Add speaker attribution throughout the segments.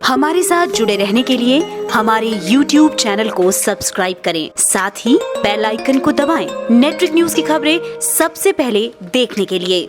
Speaker 1: हमारे साथ जुड़े रहने के लिए हमारे YouTube चैनल को सब्सक्राइब करें, साथ ही बेल आइकन को दबाएं। नेटवर्क न्यूज की खबरें सबसे पहले देखने के लिए।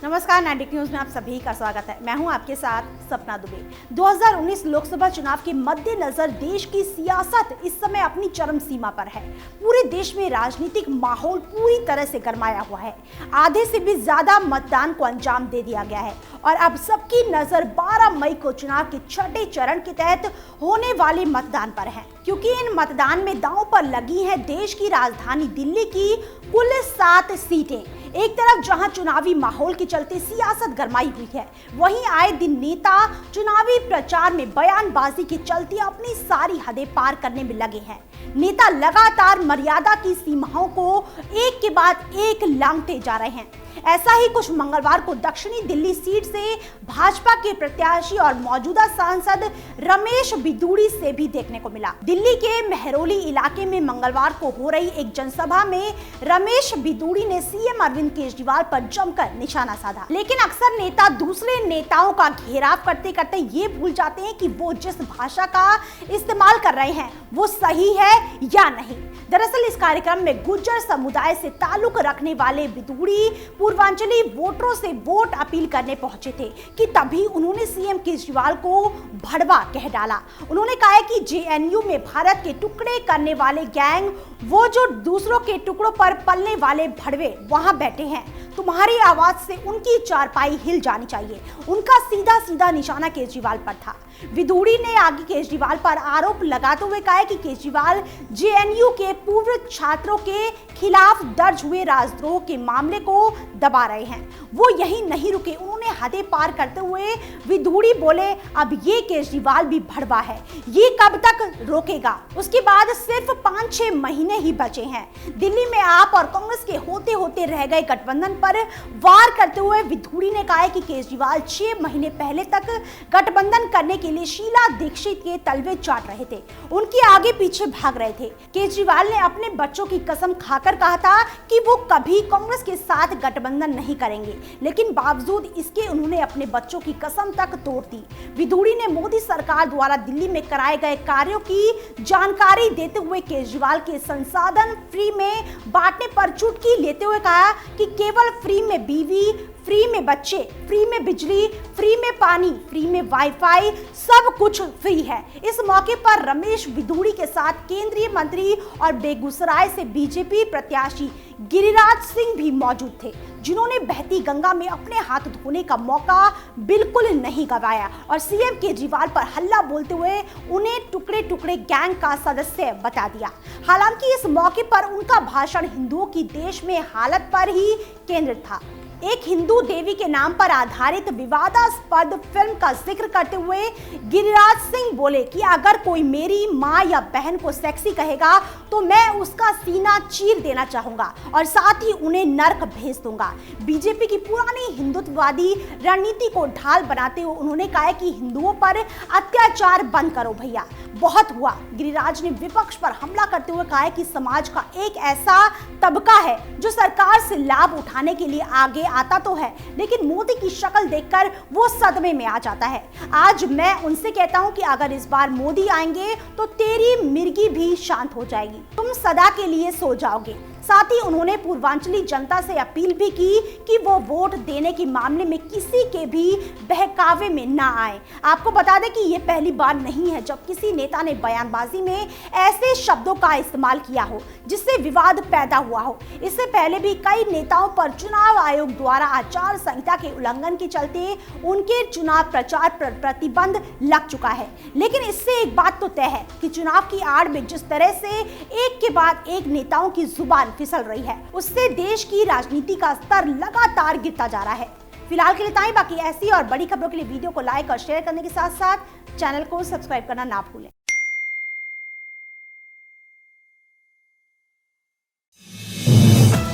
Speaker 2: नमस्कार, नेटवर्क न्यूज में आप सभी का स्वागत है। मैं हूं आपके साथ सपना दुबे। 2019 लोकसभा चुनाव के मद्देनजर देश की सियासत इस समय अपनी चरम सीमा पर है। पूरे देश में राजनीतिक माहौल पूरी तरह से गरमाया हुआ है। आधे से भी ज्यादा मतदान को अंजाम दे दिया गया है और अब सबकी नजर 12 मई को चुनाव के छठे चरण के तहत होने वाले मतदान पर है, क्योंकि इन मतदान में दांव पर लगी है देश की राजधानी दिल्ली की कुल 7 सीटें। एक तरफ जहां चुनावी माहौल के चलते सियासत गरमाई हुई है, वहीं आए दिन नेता चुनावी प्रचार में बयानबाजी के चलते अपनी सारी हदें पार करने में लगे हैं। नेता लगातार मर्यादा की सीमाओं को एक के बाद एक लांघते जा रहे हैं। ऐसा ही कुछ मंगलवार को दक्षिणी दिल्ली सीट से भाजपा के प्रत्याशी और मौजूदा सांसद रमेश बिधूड़ी से भी देखने को मिला। दिल्ली के मेहरौली इलाके में मंगलवार को हो रही एक जनसभा में रमेश बिधूड़ी ने सीएम अरविंद केजरीवाल पर जमकर निशाना साधा। लेकिन अक्सर नेता दूसरे नेताओं का घेराव करते करते ये भूल जाते हैं कि वो जिस भाषा का इस्तेमाल कर रहे हैं वो सही है या नहीं। दरअसल इस कार्यक्रम में गुर्जर समुदाय से ताल्लुक रखने वाले बिधूड़ी पूर्वांचली वोटरों से वोट अपील करने पहुंचे थे कि तभी उन्होंने सीएम केजरीवाल को भड़वा कह डाला। उन्होंने कहा कि जेएनयू में भारत के टुकड़े करने वाले गैंग, वो जो दूसरों के टुकड़ों पर पलने वाले भड़वे वहां बैठे हैं, तुम्हारी आवाज से उनकी चारपाई हिल जानी चाहिए। उनका सीधा सीधा निशाना केजरीवाल पर था। बिधूड़ी ने आगे केजरीवाल पर आरोप लगाते हुए कहा कि केजरीवाल जेएनयू के पूर्व छात्रों के खिलाफ दर्ज हुए राजद्रोह के मामले को दबा रहे हैं। वो यही नहीं रुके, उन्होंने हदें पार करते हुए बिधूड़ी बोले, अब ये केजरीवाल भी भड़वा है, ये कब तक रोकेगा। उसके बाद सिर्फ 5-6 महीने ही बचे हैं। दिल्ली में आप और कांग्रेस के होते होते रह गए गठबंधन पर वार करते हुए बिधूड़ी ने कहा कि केजरीवाल 6 महीने पहले तक गठबंधन करने के लिए शीला दीक्षित के तलवे चाट रहे थे, उनके आगे पीछे भाग रहे थे। केजरीवाल ने अपने बच्चों की कसम खाकर कहा था कि वो कभी कांग्रेस के साथ गठबंधन नहीं करेंगे, लेकिन बावजूद इसके उन्होंने अपने बच्चों की कसम तक तोड़ दी। बिधूड़ी ने मोदी सरकार द्वारा दिल्ली में कराए गए कार्यों की जानकारी देते हुए केजरीवाल के संसाधन फ्री में बांटने पर चुटकी लेते हुए कहा कि केवल फ्री में बीवी, फ्री में बच्चे, फ्री में बिजली, फ्री में पानी, फ्री में वाईफाई, सब कुछ फ्री है। इस मौके पर रमेश बिधूड़ी के साथ केंद्रीय मंत्री और बेगूसराय से बीजेपी प्रत्याशी गिरिराज सिंह भी मौजूद थे, जिन्होंने बहती गंगा में अपने हाथ धोने का मौका बिल्कुल नहीं गंवाया और सीएम केजरीवाल पर हल्ला बोलते हुए उन्हें टुकड़े टुकड़े गैंग का सदस्य बता दिया। हालांकि इस मौके पर उनका भाषण हिंदुओं की देश में हालत पर ही केंद्रित था। एक हिंदू देवी के नाम पर आधारित विवादास्पद फिल्म का जिक्र करते हुए गिरिराज सिंह बोले कि अगर कोई मेरी माँ या बहन को सेक्सी कहेगा तो मैं उसका सीना चीर देना चाहूंगा और साथ ही उन्हें नर्क भेज दूंगा। बीजेपी की पुरानी हिंदुत्ववादी रणनीति को ढाल बनाते हुए उन्होंने कहा कि हिंदुओं पर अत्याचार बंद करो भैया, बहुत हुआ। गिरिराज ने विपक्ष पर हमला करते हुए कहा कि समाज का एक ऐसा तबका है जो सरकार से लाभ उठाने के लिए आगे आता तो है, लेकिन मोदी की शक्ल देखकर वो सदमे में आ जाता है। आज मैं उनसे कहता हूं कि अगर इस बार मोदी आएंगे तो तेरी मिर्गी भी शांत हो जाएगी, तुम सदा के लिए सो जाओगे। साथ ही उन्होंने पूर्वांचली जनता से अपील भी की कि वो वोट देने के मामले में किसी के भी बहकावे में ना आए। आपको बता दें कि ये पहली बार नहीं है जब किसी नेता ने बयानबाजी में ऐसे शब्दों का इस्तेमाल किया हो जिससे विवाद पैदा हुआ हो। इससे पहले भी कई नेताओं पर चुनाव आयोग द्वारा आचार संहिता के उल्लंघन के चलते उनके चुनाव प्रचार पर प्रतिबंध लग चुका है। लेकिन इससे एक बात तो तय है कि चुनाव की आड़ में जिस तरह से एक के बाद एक नेताओं की जुबान फिसल रही है, उससे देश की राजनीति का स्तर लगातार गिरता जा रहा है। फिलहाल के लिए इतना ही। बाकी ऐसी और बड़ी खबरों के लिए वीडियो को लाइक और शेयर करने के साथ साथ चैनल को सब्सक्राइब करना ना भूलें।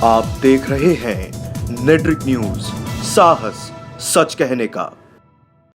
Speaker 3: आप देख रहे हैं नेटवर्क न्यूज, साहस सच कहने का।